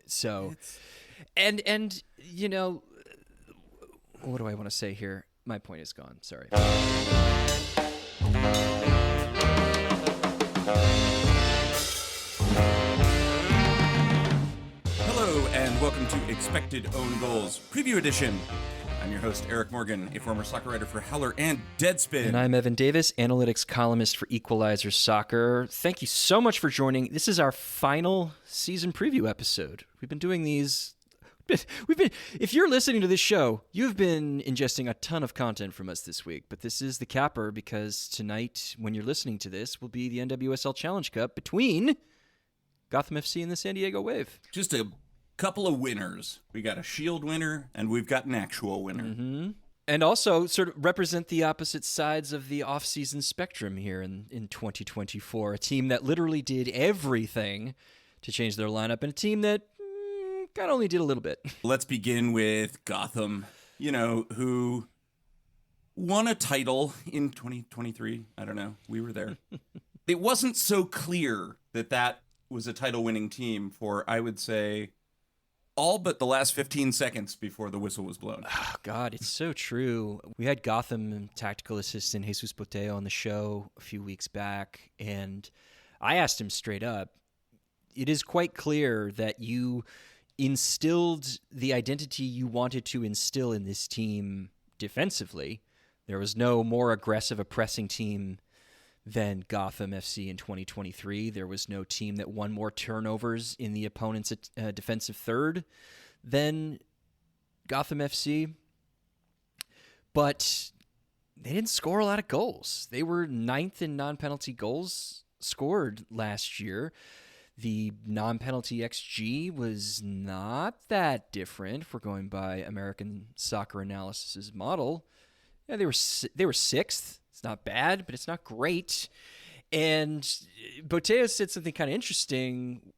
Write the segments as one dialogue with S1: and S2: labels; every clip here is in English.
S1: So, and you know, what do I want to say here? My point is gone. Sorry.
S2: Hello, and welcome to Expected Own Goals Preview Edition. I'm your host, Eric Morgan, a former soccer writer for Howler and Deadspin.
S1: And I'm Evan Davis, analytics columnist for Equalizer Soccer. Thank you so much for joining. This is our final season preview episode. We've been doing these. If you're listening to this show, you've been ingesting a ton of content from us this week, but this is the capper because tonight, when you're listening to this, will be the NWSL Challenge Cup between Gotham FC and the San Diego Wave.
S2: Just a couple of winners. We got a Shield winner, and we've got an actual winner.
S1: Mm-hmm. And also sort of represent the opposite sides of the off-season spectrum here in 2024. A team that literally did everything to change their lineup, and a team that God only did a little bit.
S2: Let's begin with Gotham, who won a title in 2023. I don't know. We were there. It wasn't so clear that was a title-winning team for, I would say, all but the last 15 seconds before the whistle was blown.
S1: Oh, God, it's so true. We had Gotham tactical assistant Jesus Boteo on the show a few weeks back, and I asked him straight up, it is quite clear that you instilled the identity you wanted to instill in this team defensively. There was no more aggressive, oppressing team than Gotham FC in 2023. There was no team that won more turnovers in the opponent's defensive third than Gotham FC. But they didn't score a lot of goals. They were 9th in non-penalty goals scored last year. The non-penalty XG was not that different if we're going by American Soccer Analysis's model. Yeah, they were 6th. It's not bad, but it's not great. And Boteo said something kind of interesting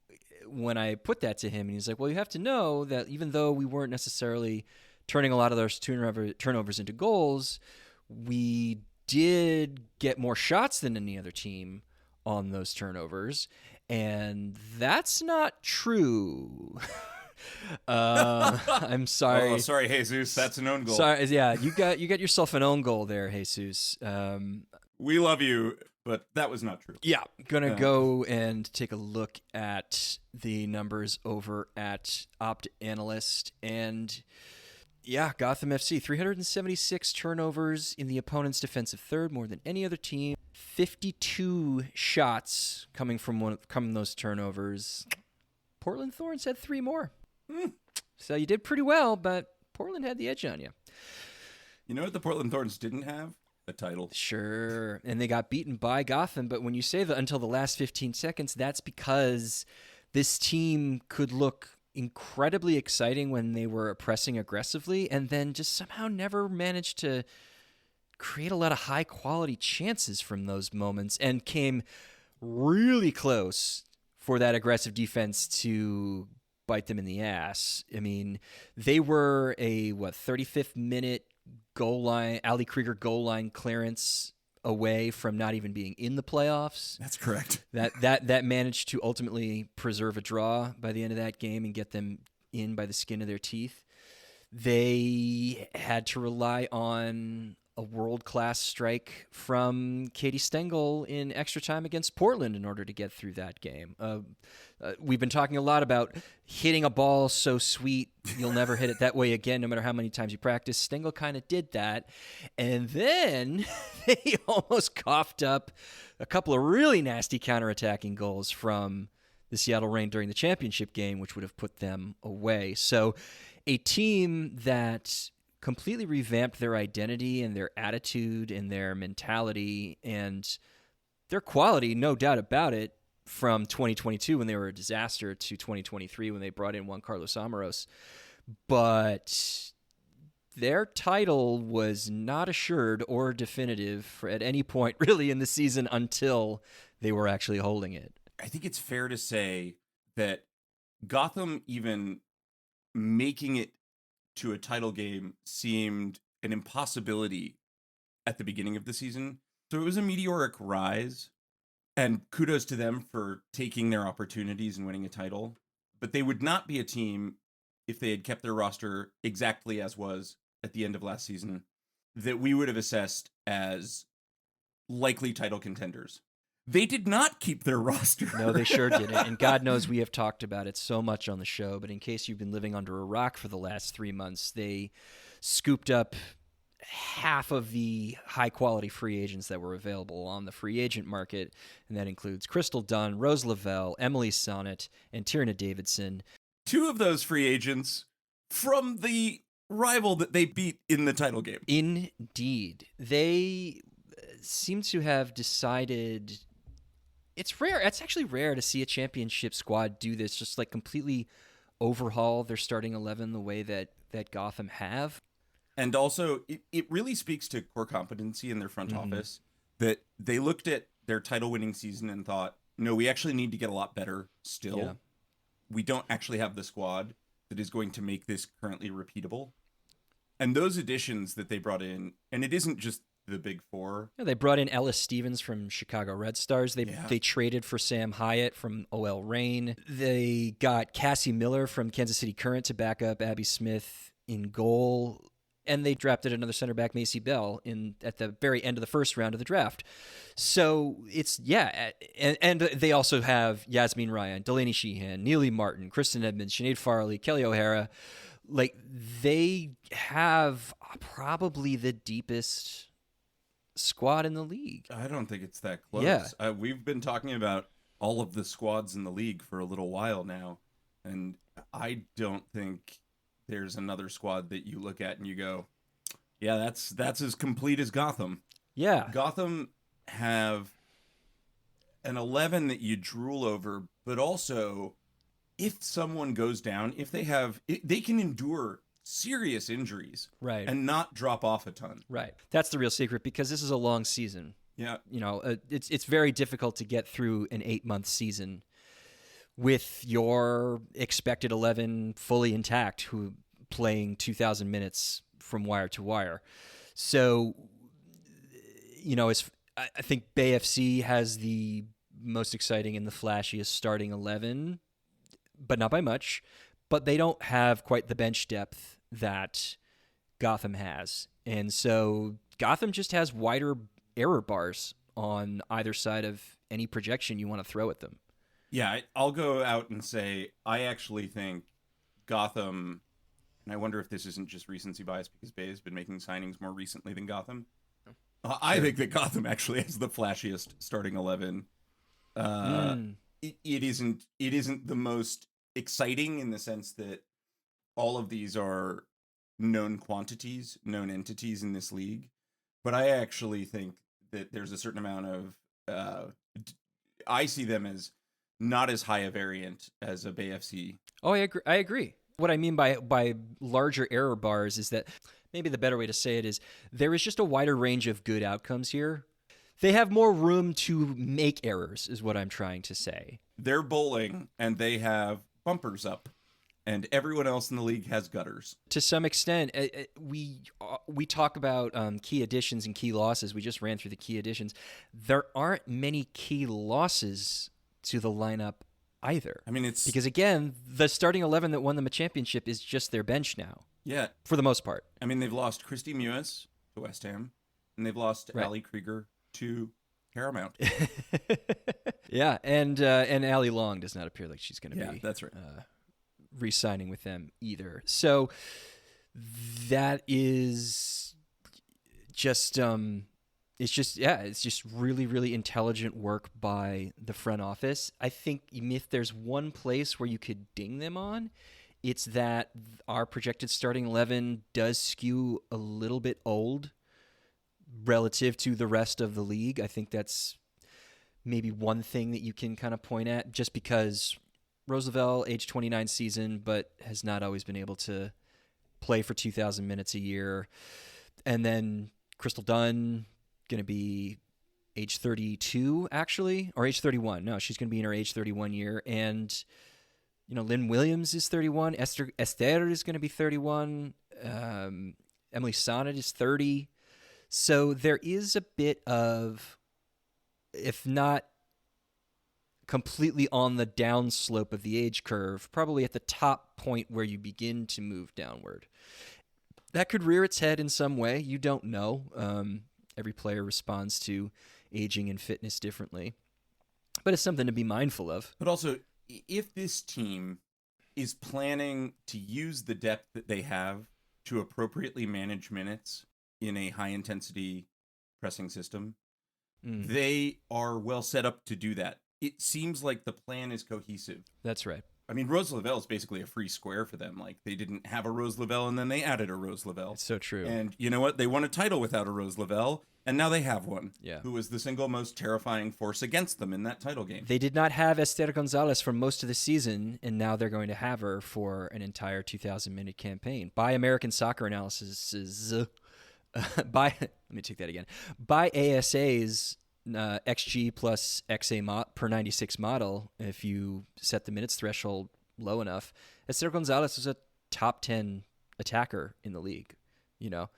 S1: when I put that to him. And he's like, well, you have to know that even though we weren't necessarily turning a lot of those turnovers into goals, we did get more shots than any other team on those turnovers. And that's not true. I'm sorry.
S2: Oh, sorry, Jesus. That's an own goal.
S1: Sorry, yeah, you got yourself an own goal there, Jesus.
S2: We love you, but that was not true.
S1: Yeah, gonna go and take a look at the numbers over at Opt Analyst, and yeah, Gotham FC 376 turnovers in the opponent's defensive third, more than any other team. 52 shots coming from those turnovers. Portland Thorns had 3 more. So you did pretty well, but Portland had the edge on you.
S2: You know what the Portland Thorns didn't have? A title.
S1: Sure, and they got beaten by Gotham, but when you say that until the last 15 seconds, that's because this team could look incredibly exciting when they were pressing aggressively and then just somehow never managed to create a lot of high-quality chances from those moments and came really close for that aggressive defense to bite them in the ass. I mean, they were a 35th minute goal line, Ali Krieger goal line clearance away from not even being in the playoffs.
S2: That's correct.
S1: That managed to ultimately preserve a draw by the end of that game and get them in by the skin of their teeth. They had to rely on a world-class strike from Katie Stengel in extra time against Portland in order to get through that game. We've been talking a lot about hitting a ball so sweet, you'll never hit it that way again, no matter how many times you practice. Stengel kind of did that. And then they almost coughed up a couple of really nasty counterattacking goals from the Seattle Reign during the championship game, which would have put them away. So a team that completely revamped their identity and their attitude and their mentality and their quality, no doubt about it, from 2022 when they were a disaster to 2023 when they brought in Juan Carlos Amorós. But their title was not assured or definitive at any point really in the season until they were actually holding it.
S2: I think it's fair to say that Gotham even making it to a title game seemed an impossibility at the beginning of the season. So it was a meteoric rise, and kudos to them for taking their opportunities and winning a title. but they would not be a team if they had kept their roster exactly as was at the end of last season that we would have assessed as likely title contenders. They did not keep their roster.
S1: No, they sure didn't. And God knows we have talked about it so much on the show, but in case you've been living under a rock for the last 3 months, they scooped up half of the high-quality free agents that were available on the free agent market, and that includes Crystal Dunn, Rose Lavelle, Emily Sonnet, and Tierna Davidson.
S2: 2 of those free agents from the rival that they beat in the title game.
S1: Indeed. They seem to have decided... It's rare. It's actually rare to see a championship squad do this, just like completely overhaul their starting 11 the way that Gotham have.
S2: And also, it really speaks to core competency in their front office that they looked at their title-winning season and thought, no, we actually need to get a lot better still. Yeah. We don't actually have the squad that is going to make this currently repeatable. And those additions that they brought in, and it isn't just the big 4.
S1: Yeah, they brought in Ellis Stevens from Chicago Red Stars. They traded for Sam Hyatt from OL Reign. They got Cassie Miller from Kansas City Current to back up Abby Smith in goal. And they drafted another center back, Macy Bell, at the very end of the first round of the draft. So it's, and they also have Yasmin Ryan, Delaney Sheehan, Neely Martin, Kristen Edmonds, Sinead Farley, Kelly O'Hara. Like, they have probably the deepest squad in the league.
S2: I don't think it's that close.
S1: Yeah.
S2: We've been talking about all of the squads in the league for a little while now, and I don't think there's another squad that you look at and you go, yeah, that's as complete as Gotham.
S1: Yeah.
S2: Gotham have an 11 that you drool over, but also if someone goes down, they can endure serious injuries,
S1: right,
S2: and not drop off a ton.
S1: Right. That's the real secret, because this is a long season.
S2: Yeah.
S1: You know, it's very difficult to get through an 8-month season with your expected 11 fully intact, who playing 2,000 minutes from wire to wire. So, you know, I think Bay FC has the most exciting and the flashiest starting 11, but not by much. But they don't have quite the bench depth that Gotham has. And so Gotham just has wider error bars on either side of any projection you want to throw at them.
S2: Yeah, I'll go out and say I actually think Gotham, and I wonder if this isn't just recency bias because Bay has been making signings more recently than Gotham. I think that Gotham actually has the flashiest starting 11. It isn't the most exciting in the sense that all of these are known quantities, known entities in this league. But I actually think that there's a certain amount of, I see them as not as high a variant as a Bay FC.
S1: Oh, I agree. What I mean by larger error bars is that maybe the better way to say it is there is just a wider range of good outcomes here. They have more room to make errors, is what I'm trying to say.
S2: They're bowling, and they have bumpers up, and everyone else in the league has gutters.
S1: To some extent, we talk about key additions and key losses. We just ran through the key additions. There aren't many key losses to the lineup either.
S2: I mean, it's
S1: because, again, the starting 11 that won them a championship is just their bench now.
S2: Yeah.
S1: For the most part.
S2: I mean, they've lost Christy Mewis to West Ham, and they've lost Ali Krieger to Paramount.
S1: Yeah, and Ali Long does not appear like she's going to be
S2: that's right.
S1: re-signing with them either. So that is just it's just really, really intelligent work by the front office. I think if there's one place where you could ding them on, it's that our projected starting 11 does skew a little bit old relative to the rest of the league. I think that's maybe one thing that you can kind of point at, just because Rose Lavelle, age 29 season, but has not always been able to play for 2,000 minutes a year. And then Crystal Dunn, going to be age 32, actually, or age 31. No, she's going to be in her age 31 year. And, you know, Lynn Williams is 31. Esther is going to be 31. Emily Sonnet is 30. So there is a bit of, if not completely on the downslope of the age curve, probably at the top point where you begin to move downward. That could rear its head in some way. You don't know. Every player responds to aging and fitness differently. But it's something to be mindful of.
S2: But also, if this team is planning to use the depth that they have to appropriately manage minutes in a high-intensity pressing system, they are well set up to do that. It seems like the plan is cohesive.
S1: That's right.
S2: I mean, Rose Lavelle is basically a free square for them. Like, they didn't have a Rose Lavelle, and then they added a Rose Lavelle.
S1: It's so true.
S2: And you know what? They won a title without a Rose Lavelle, and now they have one.
S1: Yeah.
S2: Who was the single most terrifying force against them in that title game.
S1: They did not have Esther Gonzalez for most of the season, and now they're going to have her for an entire 2,000-minute campaign. By American Soccer Analysis, let me take that again. By ASA's XG plus XA per 96 model, if you set the minutes threshold low enough, Esther Gonzalez was a top 10 attacker in the league, you know?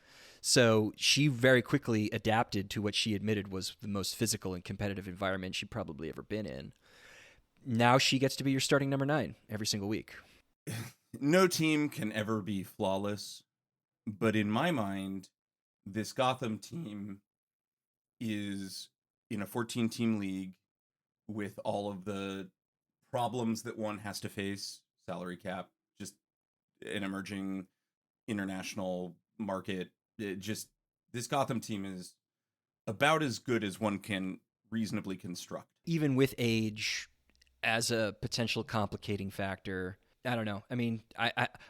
S1: So she very quickly adapted to what she admitted was the most physical and competitive environment she'd probably ever been in. Now she gets to be your starting number 9 every single week.
S2: No team can ever be flawless, but in my mind, this Gotham team is in a 14-team league with all of the problems that one has to face, salary cap, just an emerging international market. This Gotham team is about as good as one can reasonably construct.
S1: Even with age as a potential complicating factor, I don't know. I mean,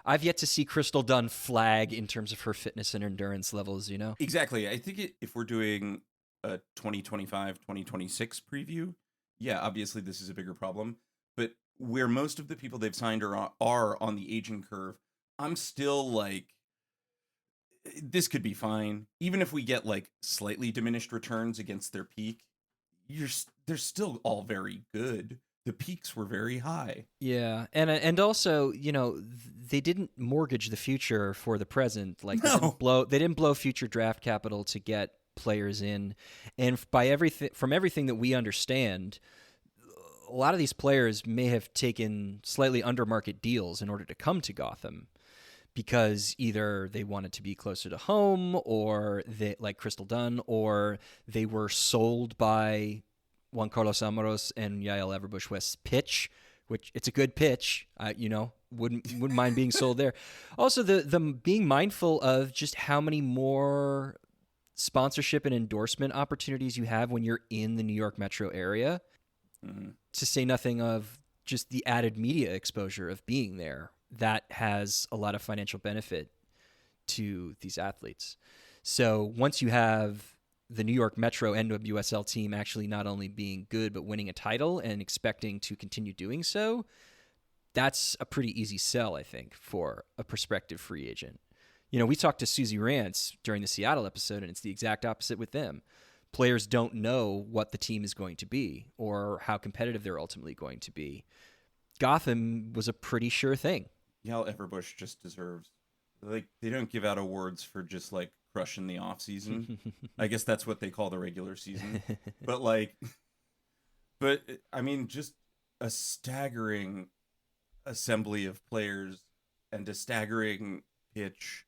S1: I've yet to see Crystal Dunn flag in terms of her fitness and endurance levels, you know?
S2: Exactly. I think if we're doing a 2025, 2026 preview, yeah, obviously this is a bigger problem. But where most of the people they've signed are on the aging curve, I'm still like, this could be fine. Even if we get like slightly diminished returns against their peak, they're still all very good. The peaks were very high.
S1: Yeah, and also, you know, they didn't mortgage the future for the present. Like they didn't blow future draft capital to get players in, and from everything that we understand, a lot of these players may have taken slightly under market deals in order to come to Gotham, because either they wanted to be closer to home, or they, like Crystal Dunn, or they were sold by Juan Carlos Amorós and Yael Everbush-West's pitch, which it's a good pitch. You know, wouldn't mind being sold there. Also, the being mindful of just how many more sponsorship and endorsement opportunities you have when you're in the New York metro area, to say nothing of just the added media exposure of being there. That has a lot of financial benefit to these athletes. So once you have the New York Metro NWSL team actually not only being good, but winning a title and expecting to continue doing so, that's a pretty easy sell, I think, for a prospective free agent. You know, we talked to Susie Rance during the Seattle episode, and it's the exact opposite with them. Players don't know what the team is going to be or how competitive they're ultimately going to be. Gotham was a pretty sure thing.
S2: Yael Everbush just deserves, like, they don't give out awards for just like crushing the off season. I guess that's what they call the regular season. But I mean, just a staggering assembly of players and a staggering pitch.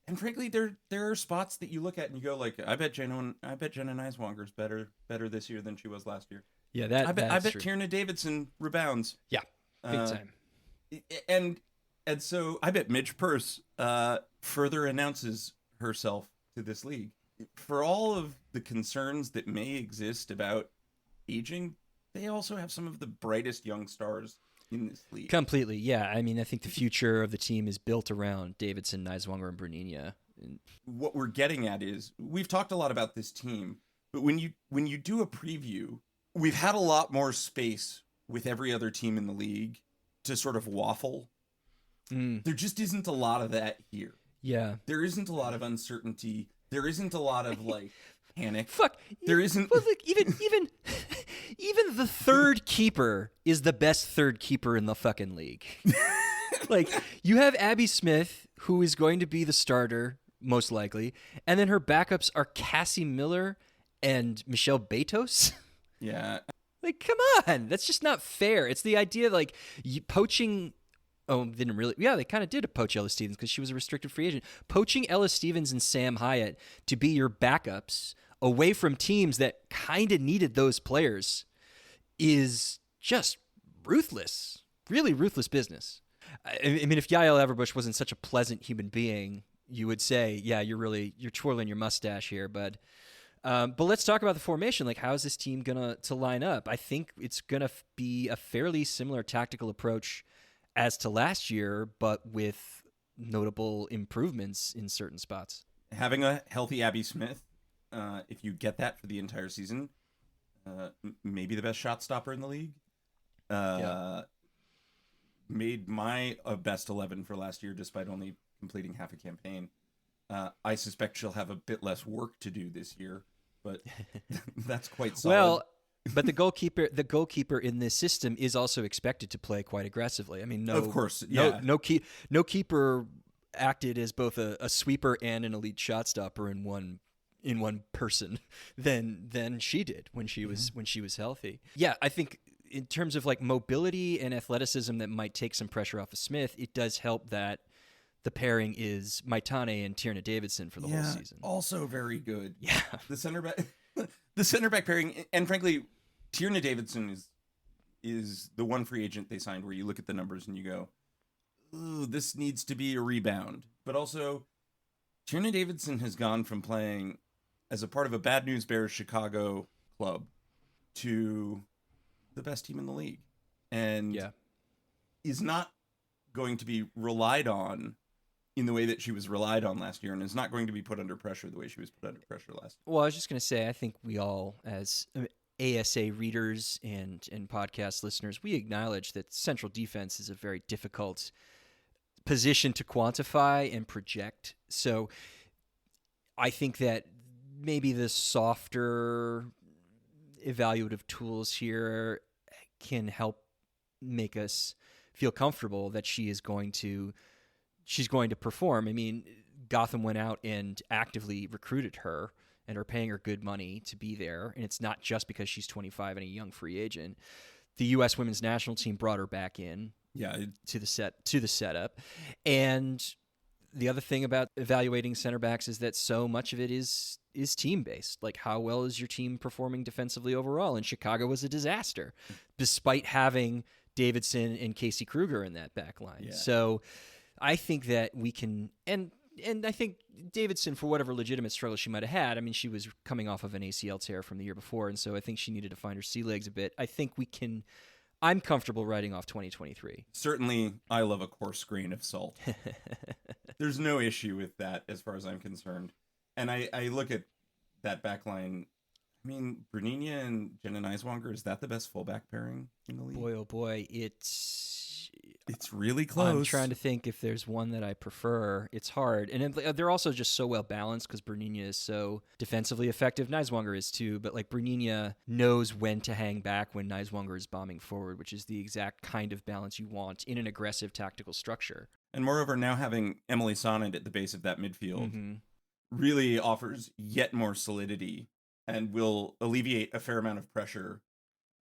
S2: And frankly, there are spots that you look at and you go like, I bet Jenna Neiswanger's better this year than she was last year.
S1: Yeah, I bet
S2: Tierna Davidson rebounds.
S1: Yeah, big time.
S2: And so I bet Midge Purse further announces herself to this league. For all of the concerns that may exist about aging, they also have some of the brightest young stars in this league.
S1: Completely, yeah. I mean, I think the future of the team is built around Davidson, Neiswanger, and Bruninia.
S2: What we're getting at is, we've talked a lot about this team, but when you do a preview, we've had a lot more space with every other team in the league to sort of waffle. There just isn't a lot of that here.
S1: Yeah.
S2: There isn't a lot of uncertainty. There isn't a lot of like panic.
S1: Fuck.
S2: There isn't.
S1: Well, look, even the third keeper is the best third keeper in the fucking league. Like, you have Abby Smith, who is going to be the starter most likely, and then her backups are Cassie Miller and Michelle Betos.
S2: Yeah.
S1: Like, come on. That's just not fair. It's the idea, like, poaching... Oh, didn't really... Yeah, they kind of did poach Ella Stevens because she was a restricted free agent. Poaching Ella Stevens and Sam Hyatt to be your backups away from teams that kind of needed those players is just ruthless. Really ruthless business. I mean, if Yael Averbuch wasn't such a pleasant human being, you would say, yeah, you're twirling your mustache here, bud. But let's talk about the formation. Like, how is this team gonna line up? I think it's gonna be a fairly similar tactical approach as to last year, but with notable improvements in certain spots.
S2: Having a healthy Abby Smith, if you get that for the entire season, maybe the best shot stopper in the league. Made my best 11 for last year, despite only completing half a campaign. I suspect she'll have a bit less work to do this year, but that's quite solid.
S1: Well, but the goalkeeper in this system is also expected to play quite aggressively. I mean,
S2: of course, yeah.
S1: No keeper acted as both a sweeper and an elite shot stopper in one person than she did when she was healthy. Yeah, I think in terms of like mobility and athleticism that might take some pressure off of Smith, it does help that the pairing is Maitane and Tierna Davidson for the whole season.
S2: Also very good.
S1: Yeah.
S2: The center back pairing, and frankly, Tierna Davidson is the one free agent they signed where you look at the numbers and you go, ooh, this needs to be a rebound. But also, Tierna Davidson has gone from playing as a part of a Bad News Bears Chicago club to the best team in the league, and is not going to be relied on in the way that she was relied on last year, and is not going to be put under pressure the way she was put under pressure last year.
S1: Well, I was just going to say, I think we all, as ASA readers and podcast listeners, we acknowledge that central defense is a very difficult position to quantify and project. So I think that maybe the softer evaluative tools here can help make us feel comfortable that she's going to perform. I mean, Gotham went out and actively recruited her and are paying her good money to be there, and it's not just because she's 25 and a young free agent. The U.S. women's national team brought her back in to the setup. And the other thing about evaluating center backs is that so much of it is team-based. Like, how well is your team performing defensively overall? And Chicago was a disaster, despite having Davidson and Casey Kruger in that back line. Yeah. So I think that we can, and I think Davidson, for whatever legitimate struggle she might have had, I mean, she was coming off of an ACL tear from the year before, and so I think she needed to find her sea legs a bit. I think I'm comfortable writing off 2023.
S2: Certainly, I love a coarse grain of salt. There's no issue with that as far as I'm concerned. And I look at that back line. I mean, Bruninia and Jenna Neiswanger, is that the best fullback pairing in the league?
S1: Boy, oh boy, it's
S2: really close.
S1: I'm trying to think if there's one that I prefer. It's hard. And they're also just so well balanced because Bruninia is so defensively effective. Neiswanger is too, but like Bruninia knows when to hang back when Neiswanger is bombing forward, which is the exact kind of balance you want in an aggressive tactical structure.
S2: And moreover, now having Emily Sonnet at the base of that midfield really offers yet more solidity and will alleviate a fair amount of pressure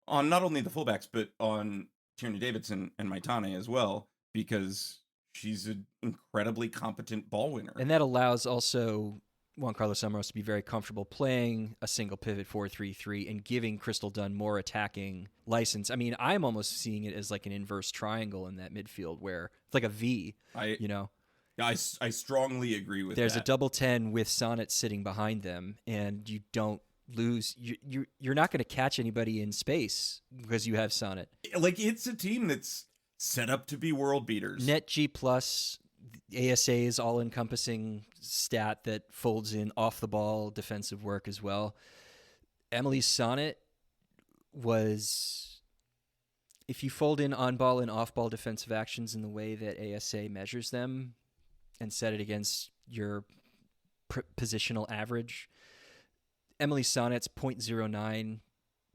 S2: on not only the fullbacks, but on Tierna Davidson and Maitane as well, because she's an incredibly competent ball winner.
S1: And that allows also Juan Carlos Amorós to be very comfortable playing a single pivot 4-3-3 and giving Crystal Dunn more attacking license. I mean, I'm almost seeing it as like an inverse triangle in that midfield where it's like a V,
S2: I strongly agree with
S1: There's
S2: that.
S1: a double 10 with Sonnet sitting behind them, and you don't lose. You're not going to catch anybody in space because you have Sonnet.
S2: Like, it's a team that's set up to be world beaters.
S1: Net G plus ASA's all-encompassing stat that folds in off-the-ball defensive work as well. Emily Sonnet was, if you fold in on-ball and off-ball defensive actions in the way that ASA measures them and set it against your positional average, Emily Sonnet's .09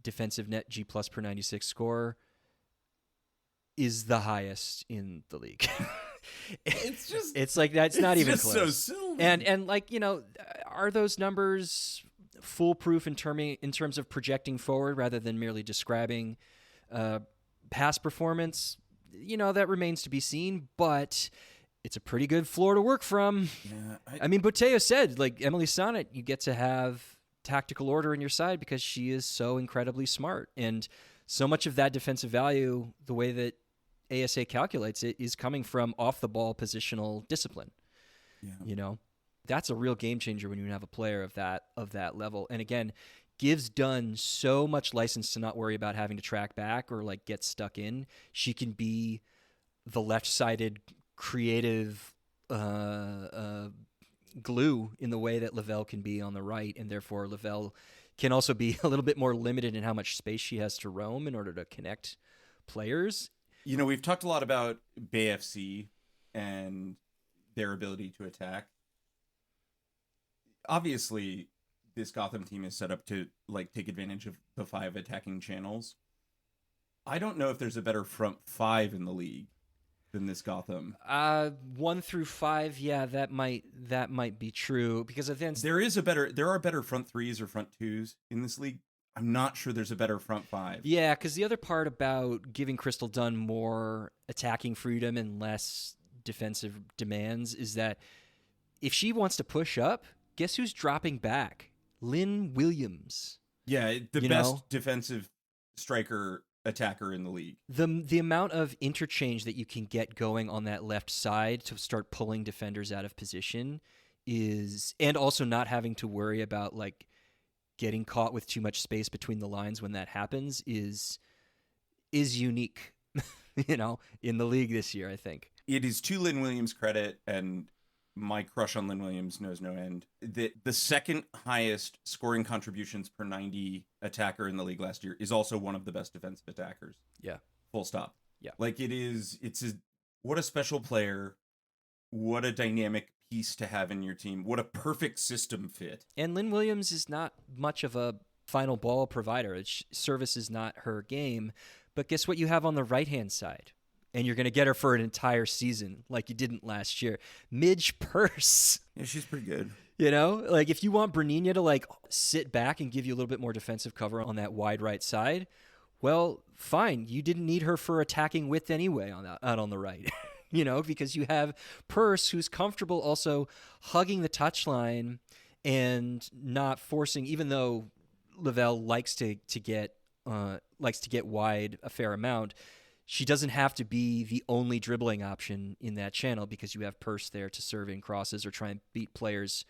S1: defensive net G plus per 96 score is the highest in the league. It's like that's not even close.
S2: So silly.
S1: And like, are those numbers foolproof in terms of projecting forward rather than merely describing past performance, that remains to be seen, but it's a pretty good floor to work from.
S2: Yeah,
S1: I mean, Boteo said, like, Emily Sonnet, you get to have tactical order in your side because she is so incredibly smart. And so much of that defensive value, the way that ASA calculates it, is coming from off-the-ball positional discipline.
S2: Yeah.
S1: That's a real game changer when you have a player of that level. And again, gives Dunn so much license to not worry about having to track back or like get stuck in. She can be the left-sided creative glue in the way that Lavelle can be on the right, and therefore Lavelle can also be a little bit more limited in how much space she has to roam in order to connect players.
S2: We've talked a lot about Bay FC and their ability to attack. Obviously, this Gotham team is set up to like take advantage of the 5 attacking channels. I don't know if there's a better front 5 in the league than this Gotham.
S1: 1 through 5, yeah, that might be true, because then
S2: there are better front 3s or front 2s in this league. I'm not sure there's a better front 5.
S1: Yeah, because the other part about giving Crystal Dunn more attacking freedom and less defensive demands is that if she wants to push up, guess who's dropping back? Lynn Williams.
S2: Yeah, the best defensive striker attacker in the league.
S1: The amount of interchange that you can get going on that left side to start pulling defenders out of position is, and also not having to worry about like getting caught with too much space between the lines when that happens is unique, in the league this year, I think.
S2: It is to Lynn Williams' credit, and my crush on Lynn Williams knows no end, that the second highest scoring contributions per 90 attacker in the league last year is also one of the best defensive attackers.
S1: Yeah.
S2: Full stop.
S1: Yeah.
S2: Like what a special player. What a dynamic piece to have in your team. What a perfect system fit.
S1: And Lynn Williams is not much of a final ball provider. Service is not her game. But guess what you have on the right-hand side? And you're going to get her for an entire season like you didn't last year. Midge Purse.
S2: Yeah, she's pretty good.
S1: Like if you want Bernina to like sit back and give you a little bit more defensive cover on that wide right side, well, fine. You didn't need her for attacking width anyway out on the right. Because you have Purse, who's comfortable also hugging the touchline and not forcing, even though Lavelle likes to get wide a fair amount. She doesn't have to be the only dribbling option in that channel because you have Purse there to serve in crosses or try and beat players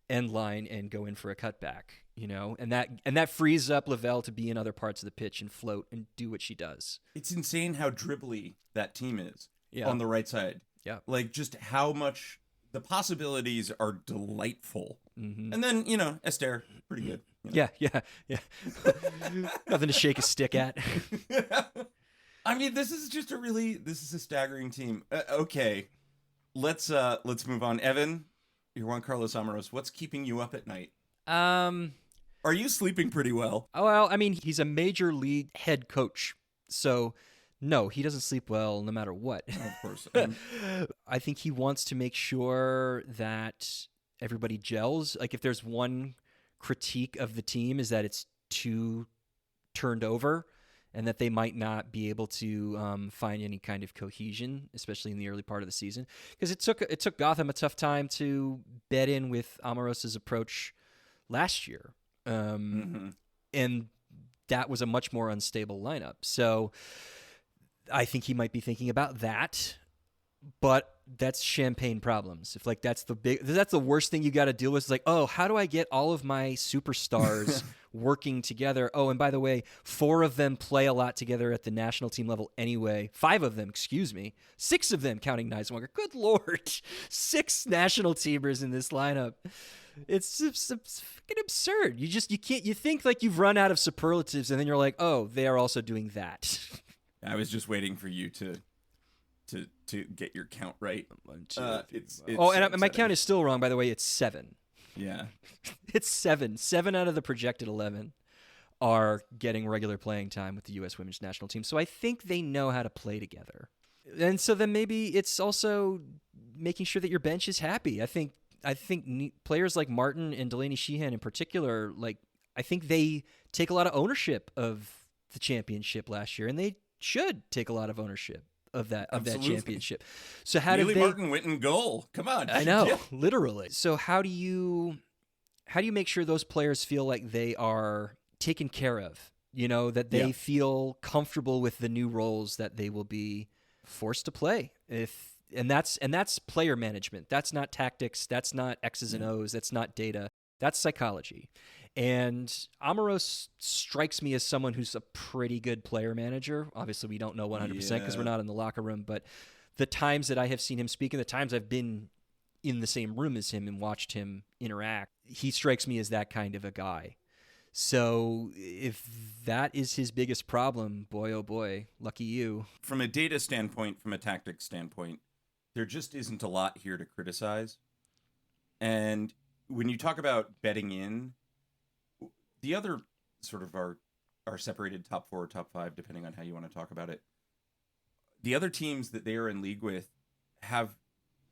S1: end line and go in for a cutback, and that frees up Lavelle to be in other parts of the pitch and float and do what she does.
S2: It's insane how dribbly that team is
S1: on
S2: the right side.
S1: Yeah.
S2: Like just how much the possibilities are delightful.
S1: Mm-hmm.
S2: And then, Esther, pretty good.
S1: Yeah. Nothing to shake a stick at.
S2: I mean, this is a staggering team. Okay, let's move on. Evan, you're Juan Carlos Amorós. What's keeping you up at night? Are you sleeping pretty well?
S1: Oh, well, I mean, he's a major league head coach, so no, he doesn't sleep well no matter what.
S2: Oh, of course.
S1: I think he wants to make sure that everybody gels. Like if there's one critique of the team is that it's too turned over, and that they might not be able to find any kind of cohesion, especially in the early part of the season. Because it took Gotham a tough time to bed in with Amoros's approach last year. And that was a much more unstable lineup. So I think he might be thinking about that. But that's champagne problems. If like that's the worst thing you got to deal with. Is like, oh, how do I get all of my superstars working together? Oh, and by the way, 4 of them play a lot together at the national team level anyway. 5 of them, 6 of them counting Neiswanger. Good Lord, 6 national teamers in this lineup. It's fucking absurd. You think like you've run out of superlatives, and then you're like, oh, they are also doing that.
S2: I was just waiting for you to get your count right. It's
S1: and my count is still wrong, by the way. It's 7.
S2: Yeah.
S1: It's 7. 7 out of the projected 11 are getting regular playing time with the U.S. women's national team. So I think they know how to play together. And so then maybe it's also making sure that your bench is happy. I think I think players like Martin and Delaney Sheehan in particular, like, I think they take a lot of ownership of the championship last year, and they should take a lot of ownership of that championship. So how did
S2: Martin went in goal? Come on.
S1: I know, literally. So how do you make sure those players feel like they are taken care of? You know, that they feel comfortable with the new roles that they will be forced to play. And that's player management. That's not tactics. That's not X's and O's. That's not data. That's psychology. And Amorós strikes me as someone who's a pretty good player manager. Obviously, we don't know 100% because we're not in the locker room. But the times that I have seen him speak and the times I've been in the same room as him and watched him interact, he strikes me as that kind of a guy. So if that is his biggest problem, boy, oh boy, lucky you.
S2: From a data standpoint, from a tactics standpoint, there just isn't a lot here to criticize. And when you talk about betting in, the other sort of are separated top 4 or top 5, depending on how you want to talk about it. The other teams that they are in league with have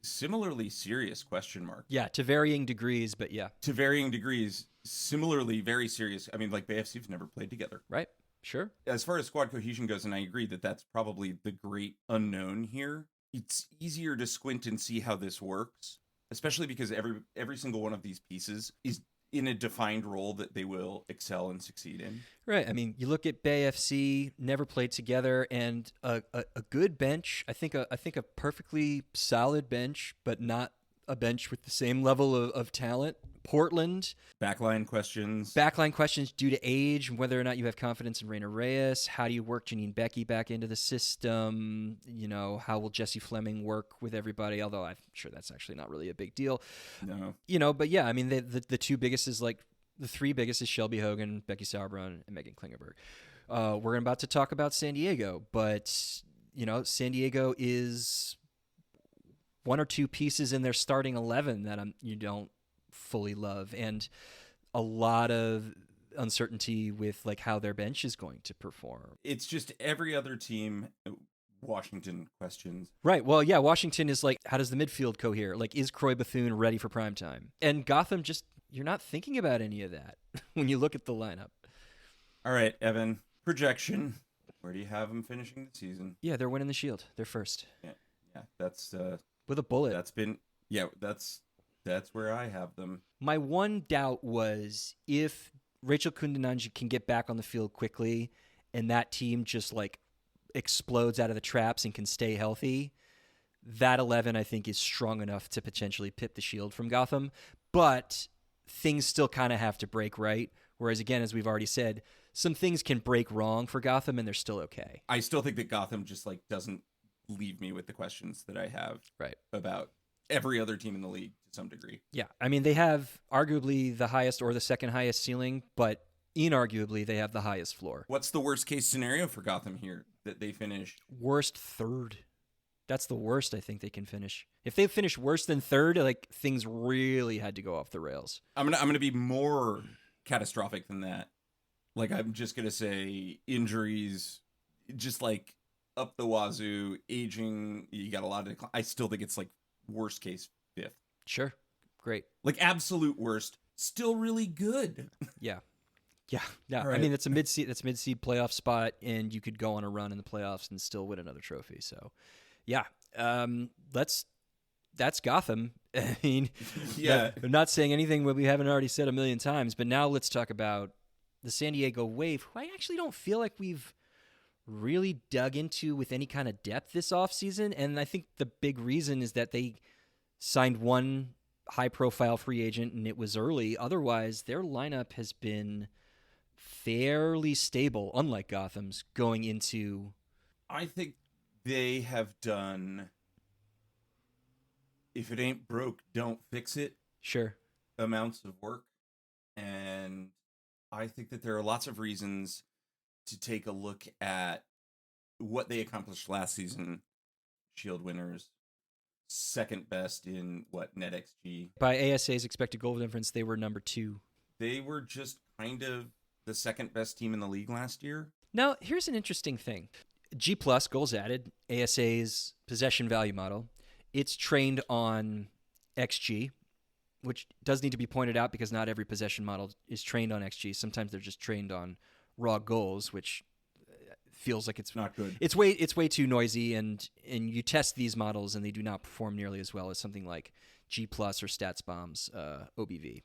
S2: similarly serious question marks.
S1: Yeah, to varying degrees, but yeah.
S2: To varying degrees, similarly very serious. I mean, like, BFC's never played together.
S1: Right, sure.
S2: As far as squad cohesion goes, and I agree that that's probably the great unknown here, it's easier to squint and see how this works, especially because every single one of these pieces is in a defined role that they will excel and succeed in.
S1: Right. I mean, you look at BFC, never played together, and a good bench. I think a perfectly solid bench, but not a bench with the same level of talent. Portland.
S2: Backline questions
S1: due to age, whether or not you have confidence in Reina Reyes. How do you work Janine Becky back into the system? You know, how will Jesse Fleming work with everybody? Although I'm sure that's actually not really a big deal.
S2: No.
S1: You know, but yeah, I mean, the two biggest is like, the three biggest is Shelby Hogan, Becky Sauerbrunn, and Megan Klingenberg. We're about to talk about San Diego, but, you know, San Diego is one or two pieces in their starting 11 that you don't fully love, and a lot of uncertainty with like how their bench is going to perform.
S2: It's just every other team. Washington questions.
S1: Right. Well, yeah, Washington is like, how does the midfield cohere? Like, is Croy Bethune ready for prime time? And Gotham, just, you're not thinking about any of that when you look at the lineup.
S2: All right, Evan, projection. Where do you have them finishing the season?
S1: Yeah, they're winning the Shield. They're first.
S2: Yeah, that's
S1: with a bullet.
S2: That's where I have them.
S1: My one doubt was if Rachel Kundananji can get back on the field quickly and that team just like explodes out of the traps and can stay healthy, that 11 I think is strong enough to potentially pip the Shield from Gotham. But things still kind of have to break right. Whereas again, as we've already said, some things can break wrong for Gotham and they're still okay.
S2: I still think that Gotham just like doesn't leave me with the questions that I have about every other team in the league to some degree.
S1: Yeah. I mean, they have arguably the highest or the second highest ceiling, but inarguably they have the highest floor.
S2: What's the worst case scenario for Gotham here, that they finish?
S1: Worst third. That's the worst I think they can finish. If they finish worse than third, like, things really had to go off the rails.
S2: I'm gonna be more catastrophic than that. Like, I'm just gonna say injuries, just like up the wazoo, aging. You got a lot of. I still think it's like worst case 5th.
S1: Sure. Great.
S2: Like absolute worst, still really good.
S1: Yeah. Yeah.
S2: Right.
S1: I mean, it's a mid-seed playoff spot, and you could go on a run in the playoffs and still win another trophy. So, yeah. That's Gotham. I mean,
S2: yeah.
S1: I'm not saying anything we haven't already said a million times, but now let's talk about the San Diego Wave, who I actually don't feel like we've really dug into with any kind of depth this offseason. And I think the big reason is that they signed one high-profile free agent, and it was early. Otherwise, their lineup has been fairly stable, unlike Gotham's, going into...
S2: I think they have done, if it ain't broke, don't fix it.
S1: Sure.
S2: Amounts of work. And I think that there are lots of reasons to take a look at what they accomplished last season. Shield winners, second best in net XG.
S1: By ASA's expected goal difference, they were number 2.
S2: They were just kind of the second best team in the league last year.
S1: Now, here's an interesting thing. G+, goals added, ASA's possession value model. It's trained on XG, which does need to be pointed out because not every possession model is trained on XG. Sometimes they're just trained on raw goals, which feels like it's
S2: not good.
S1: It's way too noisy, and you test these models and they do not perform nearly as well as something like G+ or StatsBomb's OBV.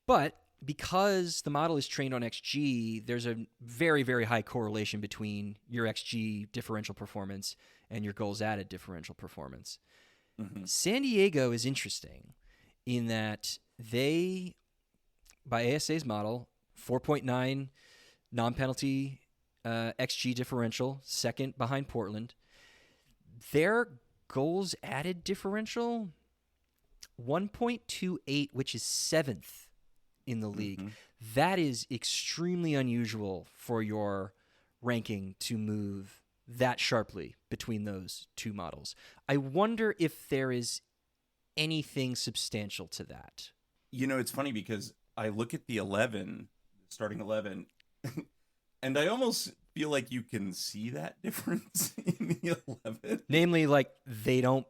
S1: But because the model is trained on XG, there's a very, very high correlation between your XG differential performance and your goals added differential performance. Mm-hmm. San Diego is interesting in that they, by ASA's model, 4.9 non-penalty XG differential, second behind Portland. Their goals added differential, 1.28, which is 7th in the league. Mm-hmm. That is extremely unusual for your ranking to move that sharply between those two models. I wonder if there is anything substantial to that.
S2: You know, it's funny because I look at the 11, starting 11, and I almost feel like you can see that difference in the 11.
S1: Namely, like, they don't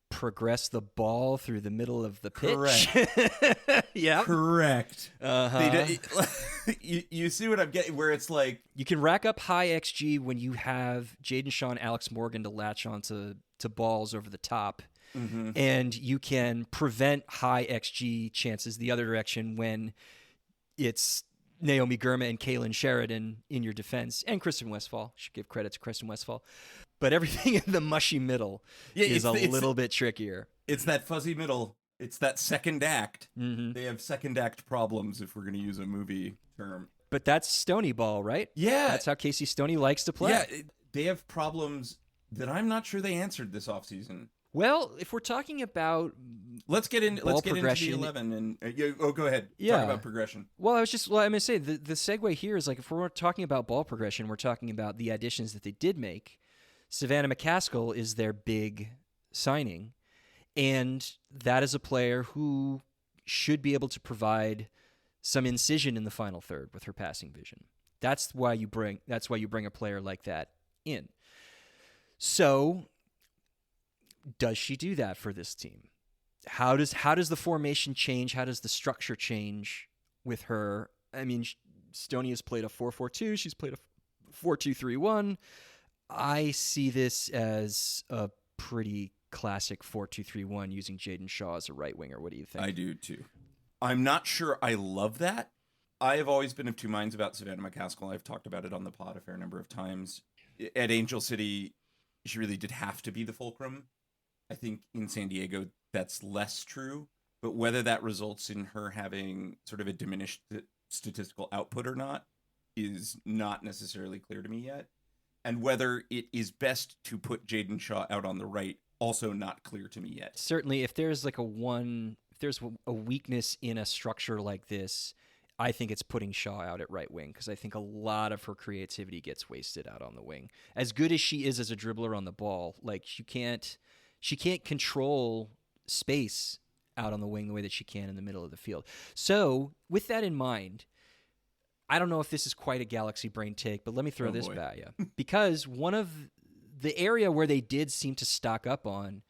S1: progress the ball through the middle of the pitch.
S2: Correct.
S1: Yeah.
S2: Correct.
S1: Uh-huh.
S2: You see what I'm getting, where it's like...
S1: You can rack up high XG when you have Jaedyn Shaw and Alex Morgan to latch onto balls over the top. Mm-hmm. And you can prevent high XG chances the other direction when it's Naomi Girma and Kaylin Sheridan in your defense, and Kristen Westphal. Should give credit to Kristen Westphal. But everything in the mushy middle is a little bit trickier.
S2: It's that fuzzy middle. It's that second act.
S1: Mm-hmm.
S2: They have second act problems, if we're going to use a movie term.
S1: But that's Stoney ball, right?
S2: Yeah.
S1: That's how Casey Stoney likes to play.
S2: Yeah, they have problems that I'm not sure they answered this offseason.
S1: Well, if we're talking about
S2: let's get into the 11 and go ahead.
S1: Yeah.
S2: Talk about progression.
S1: Well, I'm going to say the segue here is, like, if we're talking about ball progression, we're talking about the additions that they did make. Savannah McCaskill is their big signing, and that is a player who should be able to provide some incision in the final third with her passing vision. That's why you bring a player like that in. So, does she do that for this team? How does the formation change? How does the structure change with her? I mean, Stoney has played a 4-4-2. She's played a 4-2-3-1. I see this as a pretty classic 4-2-3-1 using Jaedyn Shaw as a right winger. What do you think?
S2: I do too. I'm not sure I love that. I have always been of two minds about Savannah McCaskill. I've talked about it on the pod a fair number of times. At Angel City, she really did have to be the fulcrum. I think in San Diego, that's less true. But whether that results in her having sort of a diminished statistical output or not is not necessarily clear to me yet. And whether it is best to put Jaedyn Shaw out on the right, also not clear to me yet.
S1: Certainly, if there's a weakness in a structure like this, I think it's putting Shaw out at right wing, because I think a lot of her creativity gets wasted out on the wing. As good as she is as a dribbler on the ball, like, she can't control space out on the wing the way that she can in the middle of the field. So, with that in mind, I don't know if this is quite a Galaxy brain take, but let me throw this at you. Because one of the area where they did seem to stock up on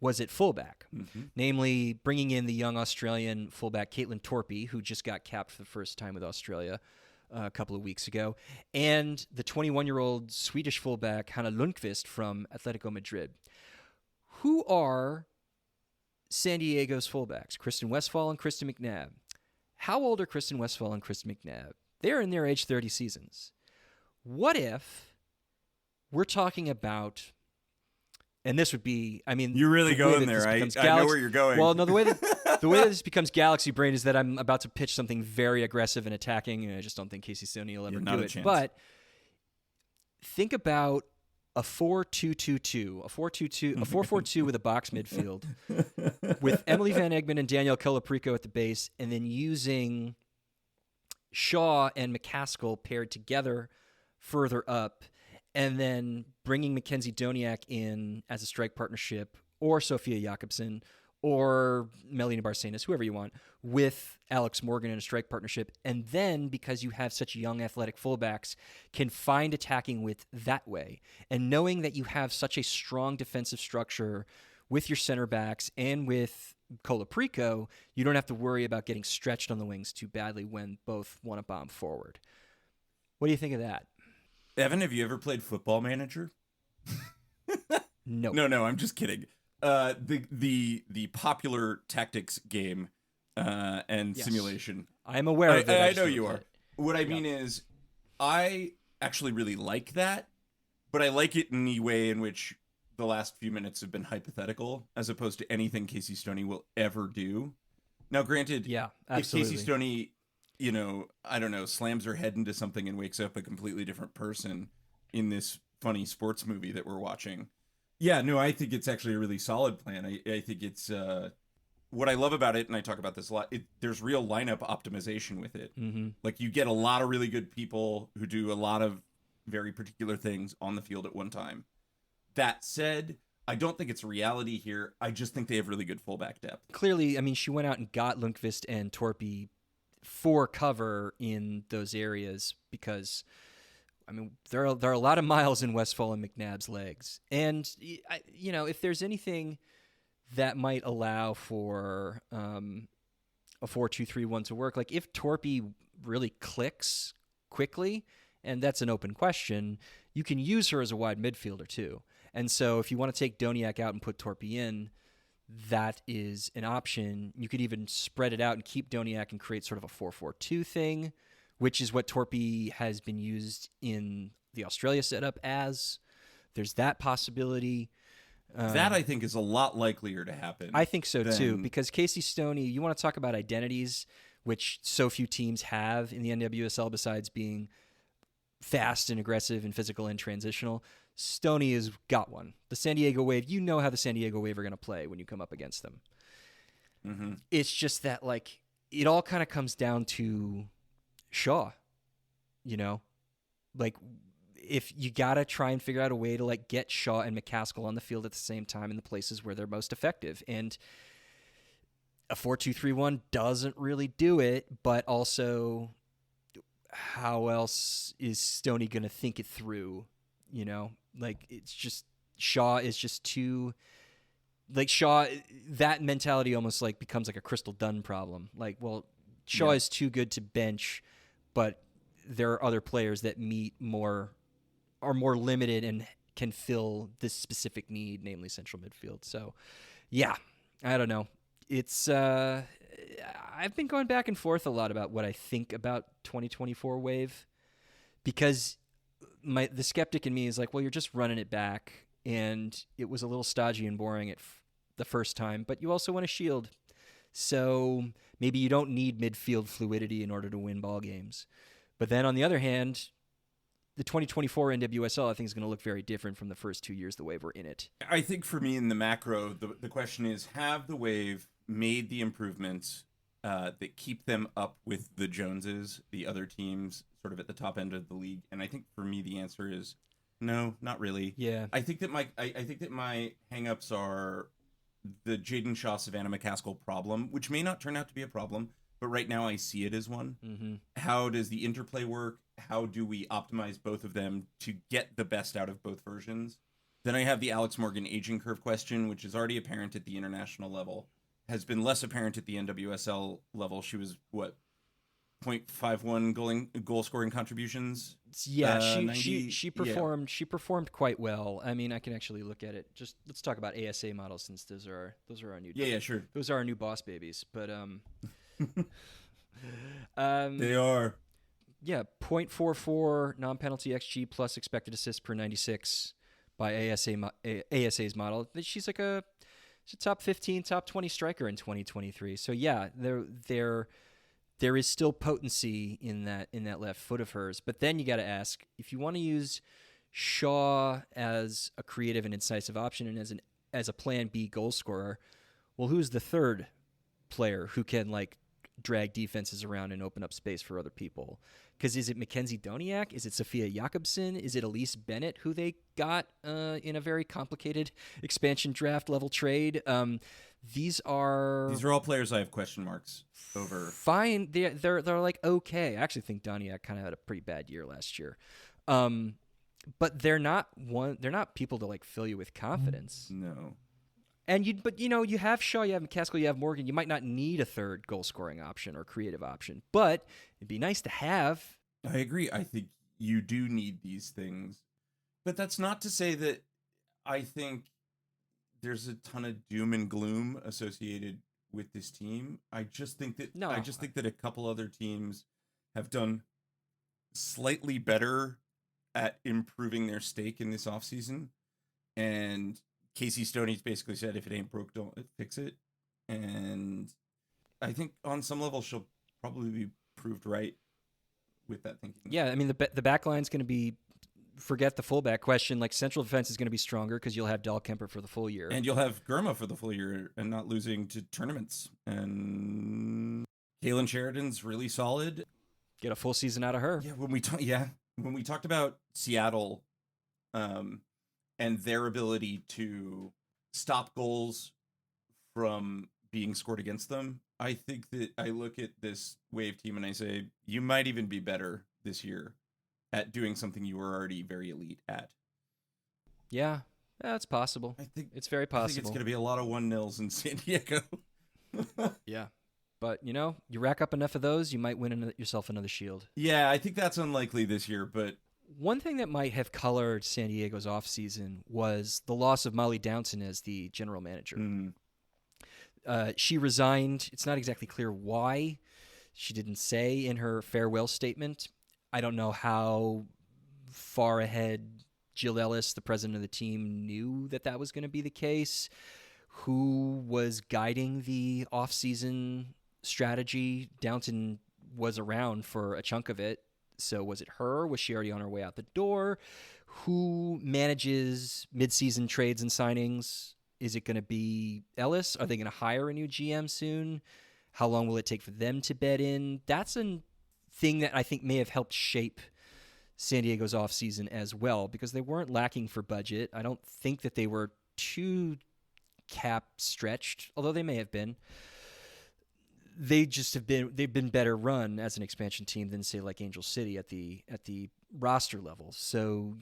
S1: was at fullback, namely bringing in the young Australian fullback Caitlin Torpy, who just got capped for the first time with Australia a couple of weeks ago, and the 21-year-old Swedish fullback Hanna Lundqvist from Atletico Madrid. Who are San Diego's fullbacks? Kristen Westphal and Kristen McNabb. How old are Kristen Westphal and Kristen McNabb? They're in their age 30 seasons. What if we're talking about, and this would be, I mean,
S2: you're really going there. I know where you're going.
S1: Well, no, the way that this becomes Galaxy brain is that I'm about to pitch something very aggressive and attacking, and I just don't think Casey Stoney will ever do it.
S2: Chance.
S1: But think about a 4-2-2-2, a 4-4-2 with a box midfield, with Emily Van Egmond and Danielle Colaprico at the base, and then using Shaw and McCaskill paired together further up, and then bringing Mackenzie Doniak in as a strike partnership, or Sophia Jakobsen, or Melina Barcenas, whoever you want, with Alex Morgan in a strike partnership. And then, because you have such young athletic fullbacks, can find attacking width that way. And knowing that you have such a strong defensive structure with your center backs and with Colaprico, you don't have to worry about getting stretched on the wings too badly when both want to bomb forward. What do you think of that?
S2: Evan, have you ever played Football Manager?
S1: No.
S2: No, I'm just kidding. The popular tactics game and simulation.
S1: I'm aware of it.
S2: I know you are. What I mean is, I actually really like that, but I like it in the way in which the last few minutes have been hypothetical, as opposed to anything Casey Stoney will ever do. Now, granted, if Casey Stoney, I don't know, slams her head into something and wakes up a completely different person in this funny sports movie that we're watching. Yeah, no, I think it's actually a really solid plan. I think it's what I love about it, and I talk about this a lot, there's real lineup optimization with it.
S1: Mm-hmm.
S2: Like, you get a lot of really good people who do a lot of very particular things on the field at one time. That said, I don't think it's a reality here. I just think they have really good fullback depth.
S1: Clearly, I mean, she went out and got Lundqvist and Torpy for cover in those areas because, I mean, there are a lot of miles in Westphal and McNabb's legs. And, if there's anything that might allow for a 4-2-3-1 to work, like if Torpy really clicks quickly, and that's an open question, you can use her as a wide midfielder too. And so if you want to take Doniak out and put Torpy in, that is an option. You could even spread it out and keep Doniak and create sort of a 4-4-2 thing, which is what Torpy has been used in the Australia setup as. There's that possibility.
S2: That, I think, is a lot likelier to happen.
S1: I think so, too, because Casey Stoney, you want to talk about identities, which so few teams have in the NWSL besides being fast and aggressive and physical and transitional. Stoney has got one. The San Diego Wave, you know how the San Diego Wave are going to play when you come up against them.
S2: Mm-hmm.
S1: It's just that, like, it all kind of comes down to Shaw, Like, if you got to try and figure out a way to, like, get Shaw and McCaskill on the field at the same time in the places where they're most effective. And a 4-2-3-1 doesn't really do it, but also how else is Stoney going to think it through? Like, it's just Shaw is just too, like, Shaw, that mentality almost like becomes like a Crystal Dunn problem. Like, well, Shaw is too good to bench, but there are other players that are more limited and can fill this specific need, namely central midfield. So, yeah, I don't know. It's I've been going back and forth a lot about what I think about 2024 Wave, because the skeptic in me is like, well, you're just running it back, and it was a little stodgy and boring at the first time, but you also want a shield. So maybe you don't need midfield fluidity in order to win ball games. But then on the other hand, the 2024 NWSL, I think, is going to look very different from the first 2 years the Wave were in it.
S2: I think for me in the macro, the question is, have the Wave made the improvements that keep them up with the Joneses, the other teams sort of at the top end of the league? And I think for me the answer is no, not really.
S1: Yeah.
S2: I think that my hangups are the Jaedyn Shaw, Savannah McCaskill problem, which may not turn out to be a problem, but right now I see it as one.
S1: Mm-hmm.
S2: How does the interplay work? How do we optimize both of them to get the best out of both versions? Then I have the Alex Morgan aging curve question, which is already apparent at the international level, has been less apparent at the NWSL level. She was, 0.51 goal scoring contributions?
S1: Yeah, she performed quite well. I mean, I can actually look at it. Just let's talk about ASA models, since those are our new
S2: sure.
S1: Those are our new boss babies. But
S2: they are.
S1: Yeah, 0.44 non-penalty XG plus expected assists per 96 by ASA's model. She's like a top 15, top 20 striker in 2023. So yeah, there is still potency in that left foot of hers. But then you got to ask, if you want to use Shaw as a creative and incisive option and as a plan B goal scorer, well, who's the third player who can, like, drag defenses around and open up space for other people? Because is it Mackenzie Doniak? Is it Sophia Jakobsen? Is it Elise Bennett, who they got in a very complicated expansion draft level trade? These are
S2: all players I have question marks over.
S1: Fine, they're like okay. I actually think Doniak kind of had a pretty bad year last year, but they're not people to, like, fill you with confidence.
S2: No.
S1: But you have Shaw, you have McCaskill, you have Morgan. You might not need a third goal scoring option or creative option, but it'd be nice to have.
S2: I agree. I think you do need these things, but that's not to say that I think there's a ton of doom and gloom associated with this team. I just think that a couple other teams have done slightly better at improving their stake in this offseason. And Casey Stoney's basically said, if it ain't broke, don't fix it. And I think on some level she'll probably be proved right with that thinking.
S1: Yeah, I mean, the back line's going to be, forget the fullback question, like central defense is going to be stronger because you'll have Del Kemper for the full year.
S2: And you'll have Gurma for the full year and not losing to tournaments. And Kaylin Sheridan's really solid.
S1: Get a full season out of her.
S2: Yeah, when we talked about Seattle and their ability to stop goals from being scored against them, I think that I look at this Wave team and I say, you might even be better this year at doing something you were already very elite at.
S1: Yeah, that's possible.
S2: I think
S1: it's very possible.
S2: I think it's going to be a lot of 1-0s in San Diego.
S1: Yeah. But, you rack up enough of those, you might win yourself another shield.
S2: Yeah, I think that's unlikely this year, but
S1: one thing that might have colored San Diego's offseason was the loss of Molly Downton as the general manager. She resigned. It's not exactly clear why. She didn't say in her farewell statement. I don't know how far ahead Jill Ellis, the president of the team, knew that was going to be the case. Who was guiding the offseason strategy? Downton was around for a chunk of it. So was it her? Was she already on her way out the door? Who manages midseason trades and signings? Is it going to be Ellis? Are they going to hire a new GM soon? How long will it take for them to bed in? That's a thing that I think may have helped shape San Diego's offseason as well, because they weren't lacking for budget. I don't think that they were too cap stretched, although they may have been. They've been better run as an expansion team than, say, like Angel City at the roster level. So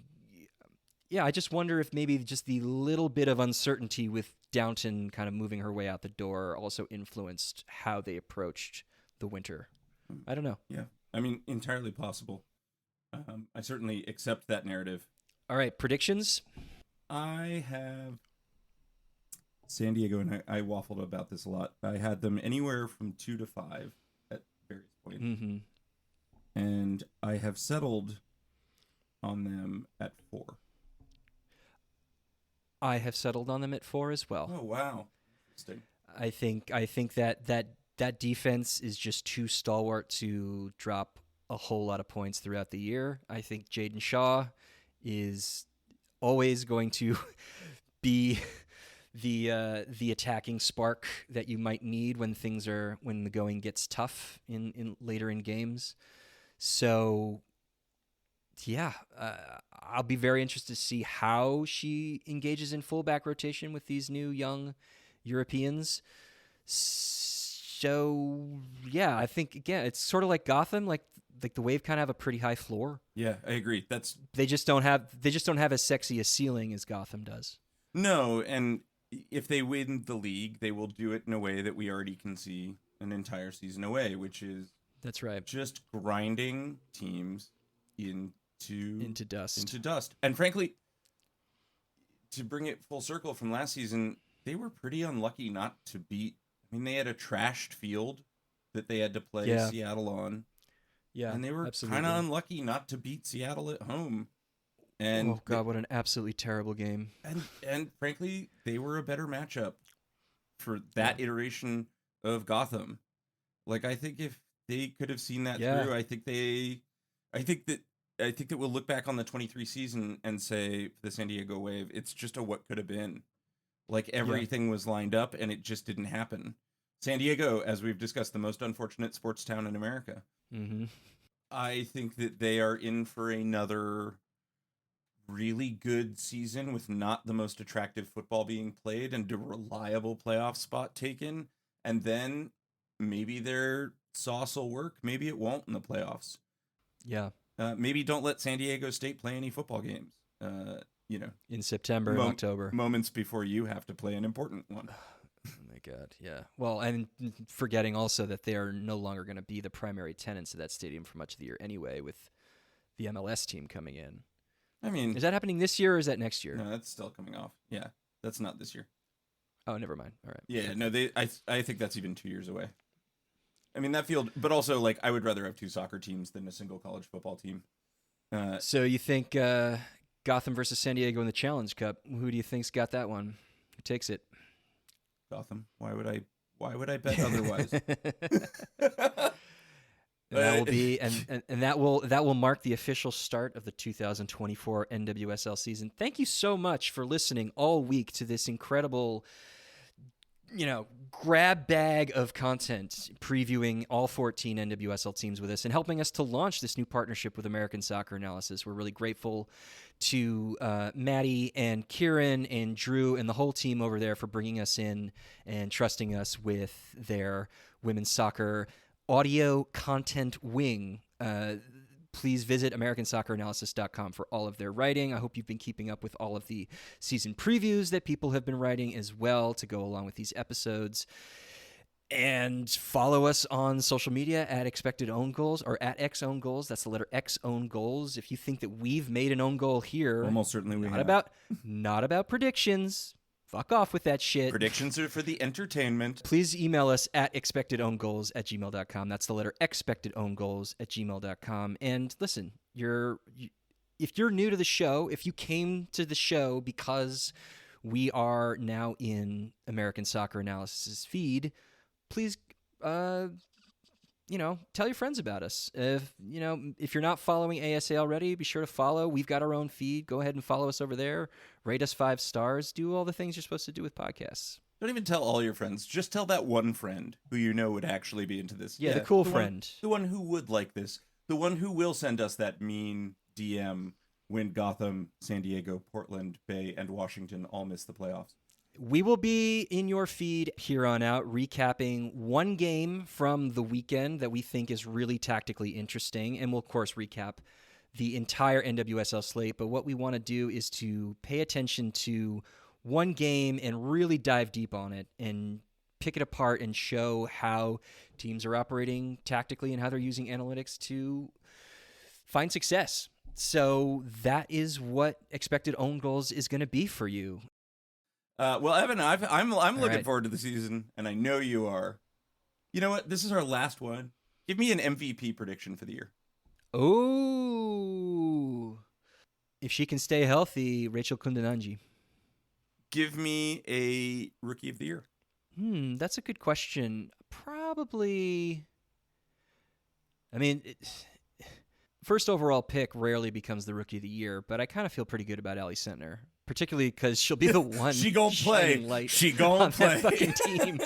S1: yeah, I just wonder if maybe just the little bit of uncertainty with Downton kind of moving her way out the door also influenced how they approached the winter. I don't know.
S2: Yeah, I mean, entirely possible. I certainly accept that narrative.
S1: All right, predictions?
S2: I have San Diego, and I waffled about this a lot. I had them anywhere from 2 to 5 at various points.
S1: Mm-hmm.
S2: And I have settled on them at 4.
S1: I have settled on them at 4 as well.
S2: Oh, wow. Interesting.
S1: I think that defense is just too stalwart to drop a whole lot of points throughout the year. I think Jaedyn Shaw is always going to be the attacking spark that you might need when the going gets tough in later in games. So yeah, I'll be very interested to see how she engages in fullback rotation with these new young Europeans. So yeah, I think again it's sort of like Gotham, like the Wave kind of have a pretty high floor.
S2: Yeah, I agree.
S1: They just don't have as sexy a ceiling as Gotham does.
S2: No, and if they win the league, they will do it in a way that we already can see an entire season away, which is
S1: that's right,
S2: just grinding teams into dust. And frankly, to bring it full circle from last season, they were pretty unlucky not to beat. I mean, they had a trashed field that they had to play Seattle on.
S1: Yeah,
S2: and they were kind of unlucky not to beat Seattle at home. And
S1: oh god, what an absolutely terrible game!
S2: And frankly, they were a better matchup for that iteration of Gotham. Like, I think if they could have seen that through, I think that we'll look back on the 23 season and say for the San Diego Wave, it's just a what could have been. Like, everything was lined up and it just didn't happen. San Diego, as we've discussed, the most unfortunate sports town in America.
S1: Mm-hmm.
S2: I think that they are in for another really good season with not the most attractive football being played and a reliable playoff spot taken. And then maybe their sauce will work. Maybe it won't in the playoffs.
S1: Yeah.
S2: Maybe don't let San Diego State play any football games.
S1: in September and October.
S2: Moments before you have to play an important one.
S1: Oh my God, yeah. Well, and forgetting also that they are no longer going to be the primary tenants of that stadium for much of the year anyway, with the MLS team coming in.
S2: I mean,
S1: is that happening this year or is that next year?
S2: No, that's still coming off. Yeah, that's not this year.
S1: Oh, never mind. All right.
S2: Yeah, no, I think that's even 2 years away. I mean, that field, but also, like, I would rather have 2 soccer teams than a single college football team.
S1: So you think Gotham versus San Diego in the Challenge Cup? Who do you think's got that one? Who takes it?
S2: Gotham. Why would I bet otherwise?
S1: That will be and that will mark the official start of the 2024 NWSL season. Thank you so much for listening all week to this incredible, grab bag of content previewing all 14 NWSL teams with us and helping us to launch this new partnership with American Soccer Analysis. We're really grateful to Maddie and Kieran and Drew and the whole team over there for bringing us in and trusting us with their women's soccer audio content wing. Please visit AmericanSoccerAnalysis.com for all of their writing. I hope you've been keeping up with all of the season previews that people have been writing as well to go along with these episodes. And follow us on social media at Expected Own Goals or at X Own Goals. That's the letter X Own Goals. If you think that we've made an own goal here,
S2: almost certainly we have.
S1: Not about predictions. Fuck off with that shit.
S2: Predictions are for the entertainment.
S1: Please email us at expectedowngoals@gmail.com. That's the letter expectedowngoals@gmail.com. And listen, if you're new to the show, if you came to the show because we are now in American Soccer Analysis feed, please, tell your friends about us. If you're not following ASA already, be sure to follow. We've got our own feed. Go ahead and follow us over there. Rate us 5 stars. Do all the things you're supposed to do with podcasts.
S2: Don't even tell all your friends. Just tell that one friend who you know would actually be into this.
S1: Yeah, the cool friend.
S2: The one who would like this. The one who will send us that mean DM when Gotham, San Diego, Portland, Bay, and Washington all miss the playoffs.
S1: We will be in your feed here on out recapping one game from the weekend that we think is really tactically interesting. And we'll, of course, recap the entire NWSL slate. But what we want to do is to pay attention to one game and really dive deep on it and pick it apart and show how teams are operating tactically and how they're using analytics to find success. So that is what Expected Own Goals is going to be for you.
S2: Well, Evan, I'm looking forward to the season, and I know you are. You know what? This is our last one. Give me an MVP prediction for the year.
S1: Oh, if she can stay healthy, Rachel Kundananji.
S2: Give me a Rookie of the Year.
S1: That's a good question. Probably. I mean, first overall pick rarely becomes the Rookie of the Year, but I kind of feel pretty good about Allie Sentner. Particularly because she'll be the one
S2: she gonna play. She gonna play.
S1: That fucking team.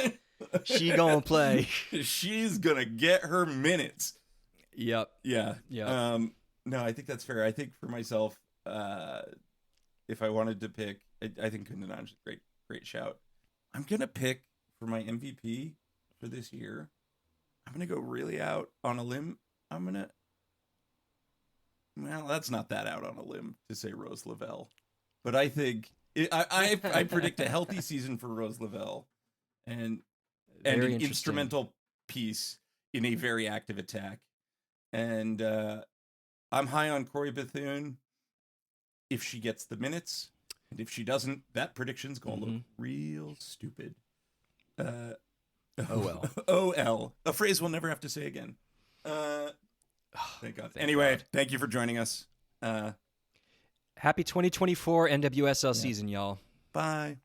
S1: She gonna play.
S2: She's gonna get her minutes.
S1: Yep.
S2: Yeah.
S1: Yeah.
S2: No, I think that's fair. I think for myself, if I wanted to pick, I think Kundanan's a great shout. I'm gonna pick for my MVP for this year. I'm gonna go really out on a limb. Well, that's not that out on a limb to say Rose Lavelle. But I think I predict a healthy season for Rose Lavelle and an instrumental piece in a very active attack. And I'm high on Corey Bethune if she gets the minutes. And if she doesn't, that prediction's going to look real stupid. OL. A phrase we'll never have to say again. Thank God. Anyway, thank you for joining us.
S1: Happy 2024 NWSL season, y'all.
S2: Bye.